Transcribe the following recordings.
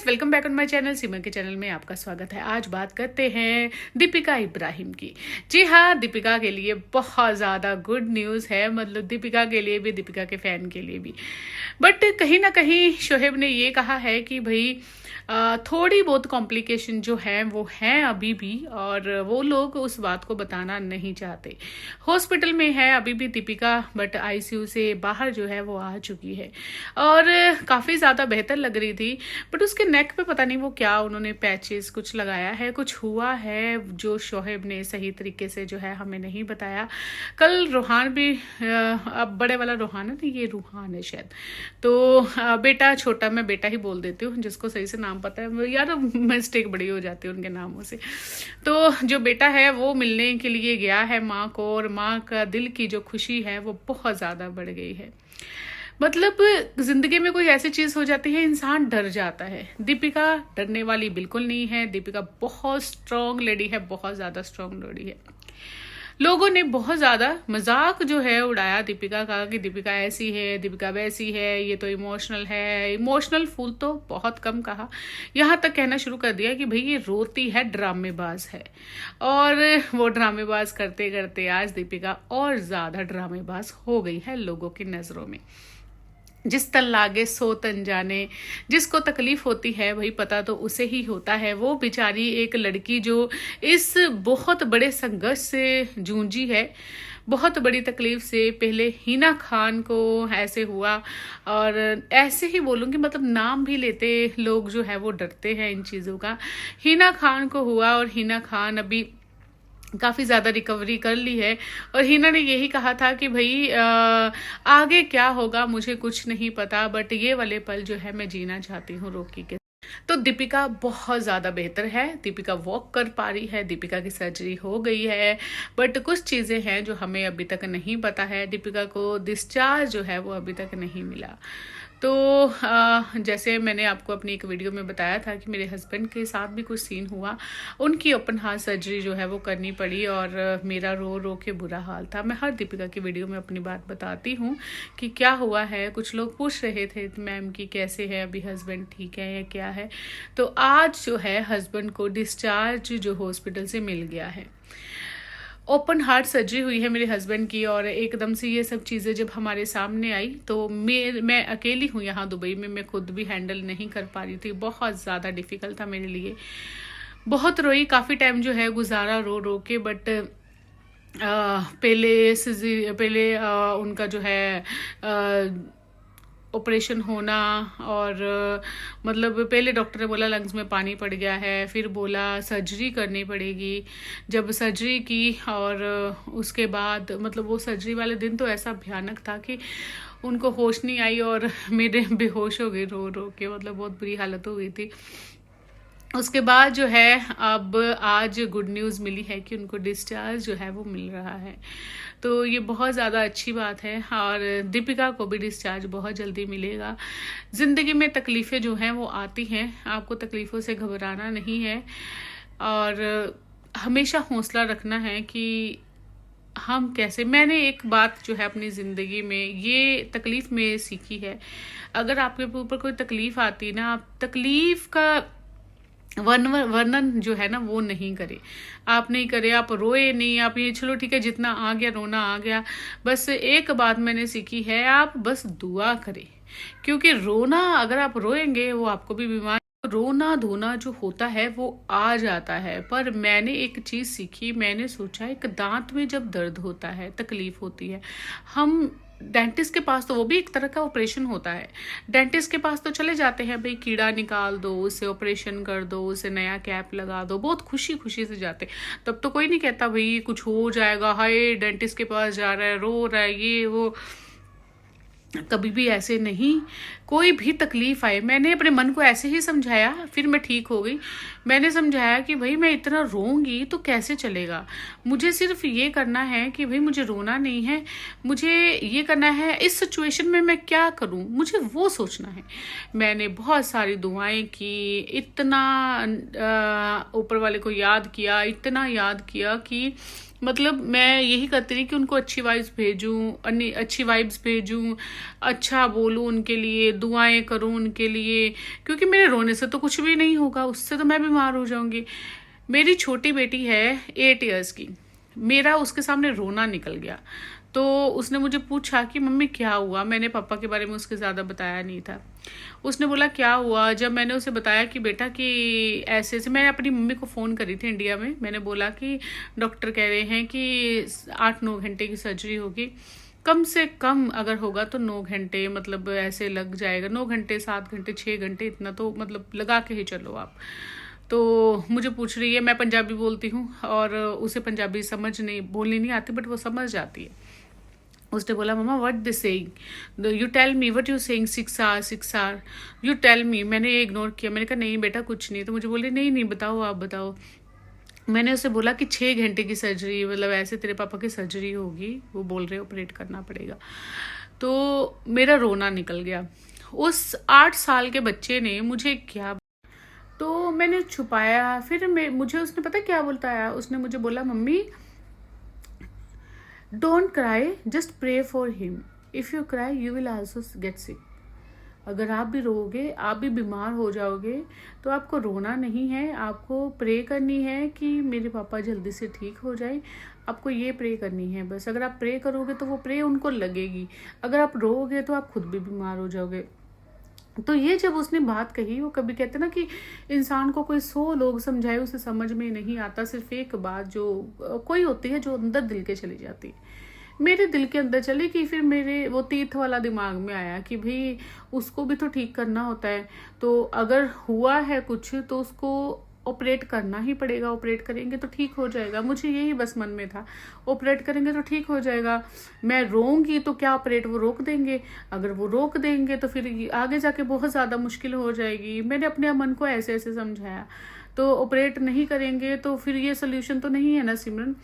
Welcome back on my channel. Seema के channel में आपका स्वागत है। आज बात करते हैं दीपिका इब्राहिम की। जी हाँ, दीपिका के लिए बहुत ज़्यादा गुड न्यूज़ है, मतलब दीपिका के लिए भी, दीपिका के फ़ैन के लिए भी। बट कहीं ना कहीं शोहेब ने ये कहा है कि भाई थोड़ी बहुत कॉम्प्लिकेशन जो है वो हैं अभी भी, और वो लोग उस बात को बताना नहीं चाहते। हॉस्पिटल में है अभी भी दीपिका, बट आईसीयू से बाहर जो है वो आ चुकी है और काफ़ी ज़्यादा बेहतर लग रही थी। बट उसके नेक पे पता नहीं वो क्या उन्होंने पैचेस कुछ लगाया है, कुछ हुआ है जो शोहेब ने सही तरीके से जो है हमें नहीं बताया। कल रूहान भी, अब बड़े वाला रूहान है ना, ये रूहान है शायद, तो बेटा, छोटा मैं बेटा ही बोल देती हूँ, जिसको सही से नाम पता है यार, मिस्टेक बड़ी हो जाती है उनके नामों से। तो जो बेटा है वो मिलने के लिए गया है माँ को, और माँ का दिल की जो खुशी है वो बहुत ज़्यादा बढ़ गई है। मतलब जिंदगी में कोई ऐसी चीज हो जाती है, इंसान डर जाता है। दीपिका डरने वाली बिल्कुल नहीं है। दीपिका बहुत स्ट्रांग लेडी है, बहुत ज्यादा स्ट्रांग लेडी है। लोगों ने बहुत ज्यादा मजाक जो है उड़ाया दीपिका का, कि दीपिका ऐसी है, दीपिका वैसी है, ये तो इमोशनल है। इमोशनल फूल तो बहुत कम कहा, यहाँ तक कहना शुरू कर दिया कि भाई ये रोती है, ड्रामेबाज है। और वो ड्रामेबाज करते करते आज दीपिका और ज्यादा ड्रामेबाज हो गई है लोगों की नजरों में। जिस तन लागे सो तन जाने, जिसको तकलीफ होती है वही पता तो उसे ही होता है। वो बेचारी एक लड़की जो इस बहुत बड़े संघर्ष से जूझी है, बहुत बड़ी तकलीफ से। पहले हिना खान को ऐसे हुआ, और ऐसे ही बोलूँगी, मतलब नाम भी लेते लोग जो है वो डरते हैं इन चीज़ों का। हिना खान को हुआ, और हिना खान अभी काफ़ी ज़्यादा रिकवरी कर ली है। और हिना ने यही कहा था कि भाई आगे क्या होगा मुझे कुछ नहीं पता, बट ये वाले पल जो है मैं जीना चाहती हूँ रॉकी के। तो दीपिका बहुत ज़्यादा बेहतर है, दीपिका वॉक कर पा रही है, दीपिका की सर्जरी हो गई है। बट कुछ चीज़ें हैं जो हमें अभी तक नहीं पता है। दीपिका को डिस्चार्ज जो है वो अभी तक नहीं मिला। तो जैसे मैंने आपको अपनी एक वीडियो में बताया था कि मेरे हस्बैंड के साथ भी कुछ सीन हुआ, उनकी ओपन हार्ट सर्जरी जो है वो करनी पड़ी, और मेरा रो रो के बुरा हाल था। मैं हर दीपिका की वीडियो में अपनी बात बताती हूँ कि क्या हुआ है। कुछ लोग पूछ रहे थे मैम की कैसे है अभी, हस्बैंड ठीक है या क्या है। तो आज जो है हस्बैंड को डिस्चार्ज जो हॉस्पिटल से मिल गया है। ओपन हार्ट सर्जरी हुई है मेरे हस्बैंड की, और एकदम से ये सब चीज़ें जब हमारे सामने आई तो मैं अकेली हूँ यहाँ दुबई में, मैं खुद भी हैंडल नहीं कर पा रही थी। बहुत ज़्यादा डिफ़िकल्ट था मेरे लिए, बहुत रोई, काफ़ी टाइम जो है गुजारा रो रो के। बट पहले उनका जो है ऑपरेशन होना, और मतलब पहले डॉक्टर ने बोला लंग्स में पानी पड़ गया है, फिर बोला सर्जरी करनी पड़ेगी। जब सर्जरी की और उसके बाद मतलब वो सर्जरी वाले दिन तो ऐसा भयानक था कि उनको होश नहीं आई, और मेरे बेहोश हो गई रो रो के, मतलब बहुत बुरी हालत हो गई थी। उसके बाद जो है अब आज गुड न्यूज़ मिली है कि उनको डिस्चार्ज जो है वो मिल रहा है। तो ये बहुत ज़्यादा अच्छी बात है, और दीपिका को भी डिस्चार्ज बहुत जल्दी मिलेगा। ज़िंदगी में तकलीफ़ें जो हैं वो आती हैं, आपको तकलीफ़ों से घबराना नहीं है, और हमेशा हौसला रखना है कि हम कैसे। मैंने एक बात जो है अपनी ज़िंदगी में ये तकलीफ़ में सीखी है, अगर आपके ऊपर कोई तकलीफ़ आती ना, आप तकलीफ़ का वर्णन जो है ना वो नहीं करे, आप नहीं करे, आप रोए नहीं, आप ये चलो ठीक है जितना आ गया रोना आ गया। बस एक बात मैंने सीखी है, आप बस दुआ करें, क्योंकि रोना अगर आप रोएंगे वो आपको भी बीमार, रोना धोना जो होता है वो आ जाता है। पर मैंने एक चीज़ सीखी, मैंने सोचा एक दांत में जब दर्द होता है, तकलीफ होती है, हम डेंटिस्ट के पास, तो वो भी एक तरह का ऑपरेशन होता है, डेंटिस्ट के पास तो चले जाते हैं, भाई कीड़ा निकाल दो, उसे ऑपरेशन कर दो, उसे नया कैप लगा दो, बहुत खुशी खुशी से जाते। तब तो कोई नहीं कहता भाई कुछ हो जाएगा, हाय डेंटिस्ट के पास जा रहा है, रो रहा है, ये वो। कभी भी ऐसे नहीं, कोई भी तकलीफ आए, मैंने अपने मन को ऐसे ही समझाया, फिर मैं ठीक हो गई। मैंने समझाया कि भाई मैं इतना रोऊंगी तो कैसे चलेगा, मुझे सिर्फ ये करना है कि भाई मुझे रोना नहीं है, मुझे ये करना है इस सिचुएशन में मैं क्या करूं, मुझे वो सोचना है। मैंने बहुत सारी दुआएं की, इतना ऊपर वाले को याद किया, इतना याद किया कि मतलब मैं यही करती रही कि उनको अच्छी वाइब्स भेजूं, अच्छी वाइब्स भेजूं, अच्छा बोलूं उनके लिए, दुआएं करूं उनके लिए, क्योंकि मेरे रोने से तो कुछ भी नहीं होगा, उससे तो मैं बीमार हो जाऊंगी। मेरी छोटी बेटी है 8 इयर्स की, मेरा उसके सामने रोना निकल गया। तो उसने मुझे पूछा कि मम्मी क्या हुआ। मैंने पापा के बारे में उसके ज़्यादा बताया नहीं था। उसने बोला क्या हुआ। जब मैंने उसे बताया कि बेटा कि ऐसे ऐसे, मैं अपनी मम्मी को फ़ोन करी थी इंडिया में, मैंने बोला कि डॉक्टर कह रहे हैं कि 8-9 घंटे की सर्जरी होगी, कम से कम अगर होगा तो 9 घंटे, मतलब ऐसे लग जाएगा, 9 घंटे, 7 घंटे, 6 घंटे, इतना तो मतलब लगा के ही चलो आप। तो मुझे पूछ रही है, मैं पंजाबी बोलती हूँ और उसे पंजाबी समझ नहीं, बोलनी नहीं आती, बट वो समझ जाती है। उसने बोला mamma what they saying, you tell me what you saying, 6 hour 6 hour, you tell me. मैंने ये इग्नोर किया, मैंने कहा नहीं बेटा कुछ नहीं। तो मुझे बोले नहीं नहीं बताओ, आप बताओ। मैंने उसे बोला कि 6 घंटे की सर्जरी, मतलब ऐसे तेरे पापा की सर्जरी होगी, वो बोल रहे ऑपरेट करना पड़ेगा। तो मेरा रोना निकल गया। उस 8 साल के बच्चे ने मुझे क्या, तो मैंने छुपाया। फिर मुझे उसने पता क्या बोलता है, उसने मुझे बोला mummy don't cry, just pray for him, if you cry you will also get sick. अगर आप भी रोओगे, आप भी बीमार हो जाओगे, तो आपको रोना नहीं है, आपको प्रे करनी है कि मेरे पापा जल्दी से ठीक हो जाए। आपको ये प्रे करनी है बस। अगर आप प्रे करोगे तो वो प्रे उनको लगेगी, अगर आप रोओगे तो आप खुद भी बीमार हो जाओगे। तो ये जब उसने बात कही, वो कभी कहते ना कि इंसान को कोई 100 लोग समझाए उसे समझ में नहीं आता, सिर्फ एक बात जो कोई होती है जो अंदर दिल के चली जाती है। मेरे दिल के अंदर चली कि फिर मेरे वो तीर्थ वाला दिमाग में आया कि भाई उसको भी तो ठीक करना होता है, तो अगर हुआ है कुछ तो उसको ऑपरेट करना ही पड़ेगा, ऑपरेट करेंगे तो ठीक हो जाएगा। मुझे यही बस मन में था, ऑपरेट करेंगे तो ठीक हो जाएगा। मैं रोऊंगी तो क्या ऑपरेट वो रोक देंगे, अगर वो रोक देंगे तो फिर आगे जाके बहुत ज़्यादा मुश्किल हो जाएगी। मैंने अपने मन को ऐसे ऐसे समझाया। तो ऑपरेट नहीं करेंगे तो फिर ये सोल्यूशन तो नहीं है ना सिमरन,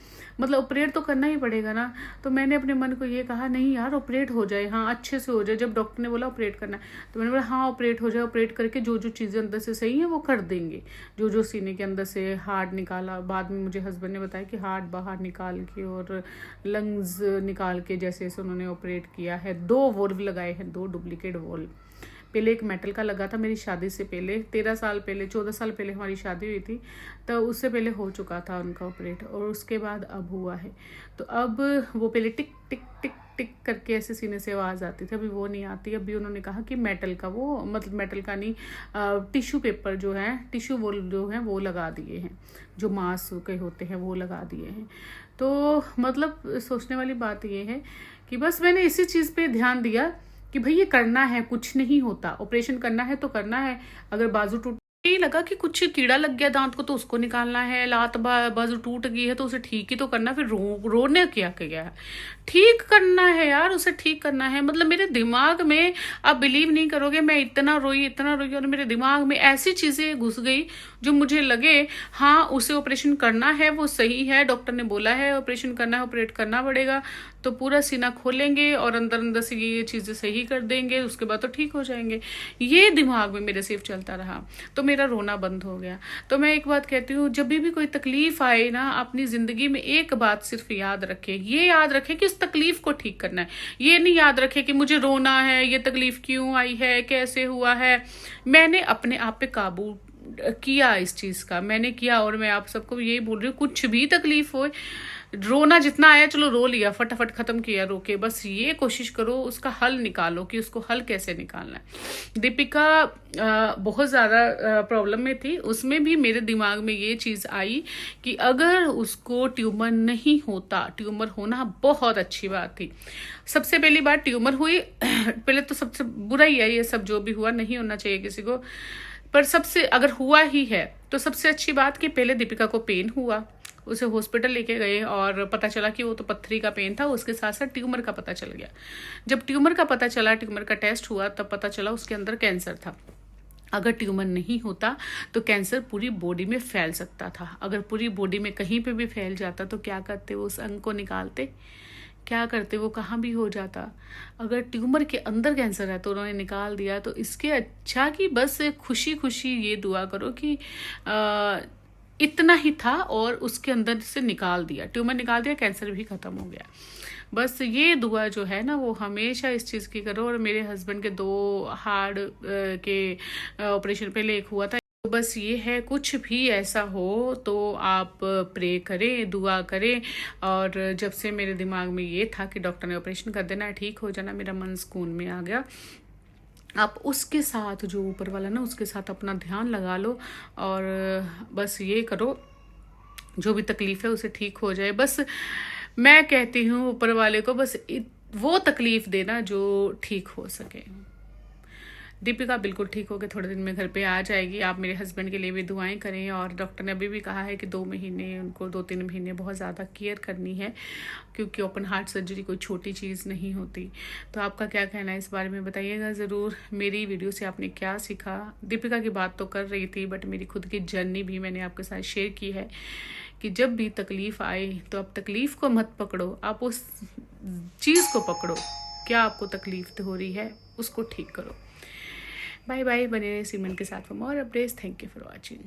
मतलब ऑपरेट तो करना ही पड़ेगा ना। तो मैंने अपने मन को ये कहा नहीं यार ऑपरेट हो जाए, हाँ अच्छे से हो जाए। जब डॉक्टर ने बोला ऑपरेट करना है तो मैंने बोला हाँ ऑपरेट हो जाए, ऑपरेट करके जो जो चीज़ें अंदर से सही है वो कर देंगे। जो जो सीने के अंदर से हार्ट निकाला, बाद में मुझे हस्बैंड ने बताया कि हार्ट बाहर निकाल के और लंग्स निकाल के जैसे ऐसे उन्होंने ऑपरेट किया है। 2 वोल्व लगाए हैं, 2 डुप्लीकेट वोल्व। पहले एक मेटल का लगा था मेरी शादी से पहले, 13 साल पहले, 14 साल पहले हमारी शादी हुई थी, तो उससे पहले हो चुका था उनका ऑपरेट, और उसके बाद अब हुआ है। तो अब वो पहले टिक टिक टिक टिक करके ऐसे सीने से आवाज़ आती थी, अभी वो नहीं आती। अभी उन्होंने कहा कि मेटल का, वो मतलब मेटल का नहीं, टिश्यू पेपर जो है, टिश्यू वो जो है वो लगा दिए हैं, जो मांस के होते हैं वो लगा दिए हैं। तो मतलब सोचने वाली बात ये है कि बस मैंने इसी चीज़ पे ध्यान दिया कि भाई ये करना है, कुछ नहीं होता, ऑपरेशन करना है तो करना है। अगर बाजू टूट, यही लगा कि कुछ कीड़ा लग गया दांत को तो उसको निकालना है, लात बाजू टूट गई है तो उसे ठीक ही तो करना, फिर रोने क्या गया है, ठीक करना है यार, उसे ठीक करना है। मतलब मेरे दिमाग में, आप बिलीव नहीं करोगे, मैं इतना रोई और मेरे दिमाग में ऐसी चीजें घुस गई जो मुझे लगे हाँ उसे ऑपरेशन करना है, वो सही है, डॉक्टर ने बोला है ऑपरेशन करना है, ऑपरेट करना पड़ेगा, तो पूरा सीना खोलेंगे और अंदर अंदर से ये चीजें सही कर देंगे, उसके बाद तो ठीक हो जाएंगे। ये दिमाग में मेरे सिर्फ चलता रहा, तो मेरा रोना बंद हो गया। तो मैं एक बात कहती हूँ, जब भी कोई तकलीफ आए ना अपनी जिंदगी में, एक बात सिर्फ याद रखे, ये याद रखे कि इस तकलीफ को ठीक करना है। ये नहीं याद रखे कि मुझे रोना है, ये तकलीफ क्यों आई है, कैसे हुआ है। मैंने अपने आप पे काबू किया, इस चीज का मैंने किया, और मैं आप सबको यही बोल रही हूँ, कुछ भी तकलीफ हो, रोना जितना आया चलो रो लिया, फटाफट खत्म किया रो के, बस ये कोशिश करो उसका हल निकालो कि उसको हल कैसे निकालना है। दीपिका बहुत ज़्यादा प्रॉब्लम में थी, उसमें भी मेरे दिमाग में ये चीज़ आई कि अगर उसको ट्यूमर नहीं होता, ट्यूमर होना बहुत अच्छी बात थी। सबसे पहली बात ट्यूमर हुई पहले तो सबसे बुरा ही है ये सब, जो भी हुआ नहीं होना चाहिए किसी को, पर सबसे अगर हुआ ही है तो सबसे अच्छी बात कि पहले दीपिका को पेन हुआ, उसे हॉस्पिटल लेके गए और पता चला कि वो तो पत्थरी का पेन था, उसके साथ साथ ट्यूमर का पता चल गया। जब ट्यूमर का पता चला, ट्यूमर का टेस्ट हुआ, तब पता चला उसके अंदर कैंसर था। अगर ट्यूमर नहीं होता तो कैंसर पूरी बॉडी में फैल सकता था। अगर पूरी बॉडी में कहीं पे भी फैल जाता तो क्या करते, वो उस अंग को निकालते, क्या करते, वो कहाँ भी हो जाता। अगर ट्यूमर के अंदर कैंसर है तो उन्होंने निकाल दिया। तो इसके अच्छा कि बस खुशी खुशी ये दुआ करो कि इतना ही था और उसके अंदर से निकाल दिया, ट्यूमर निकाल दिया, कैंसर भी ख़त्म हो गया। बस ये दुआ जो है ना वो हमेशा इस चीज़ की करो। और मेरे हस्बैंड के 2 हार्ट के ऑपरेशन पहले एक हुआ था। तो बस ये है, कुछ भी ऐसा हो तो आप प्रे करें, दुआ करें। और जब से मेरे दिमाग में ये था कि डॉक्टर ने ऑपरेशन कर देना, ठीक हो जाना, मेरा मन सुकून में आ गया। आप उसके साथ, जो ऊपर वाला ना, उसके साथ अपना ध्यान लगा लो और बस ये करो, जो भी तकलीफ़ है उसे ठीक हो जाए। बस मैं कहती हूँ ऊपर वाले को, बस वो तकलीफ़ देना जो ठीक हो सके। दीपिका बिल्कुल ठीक होकर थोड़े दिन में घर पे आ जाएगी। आप मेरे हस्बैंड के लिए भी दुआएं करें। और डॉक्टर ने अभी भी कहा है कि 2 महीने, उनको 2-3 महीने बहुत ज़्यादा केयर करनी है, क्योंकि ओपन हार्ट सर्जरी कोई छोटी चीज़ नहीं होती। तो आपका क्या कहना है इस बारे में बताइएगा ज़रूर। मेरी वीडियो से आपने क्या सीखा? दीपिका की बात तो कर रही थी, बट मेरी खुद की जर्नी भी मैंने आपके साथ शेयर की है कि जब भी तकलीफ़ आए तो आप तकलीफ़ को मत पकड़ो, आप उस चीज़ को पकड़ो। क्या आपको तकलीफ़ हो रही है, उसको ठीक करो। बाय बाय, बने रहे सीमन के साथ for more updates. Thank you for watching.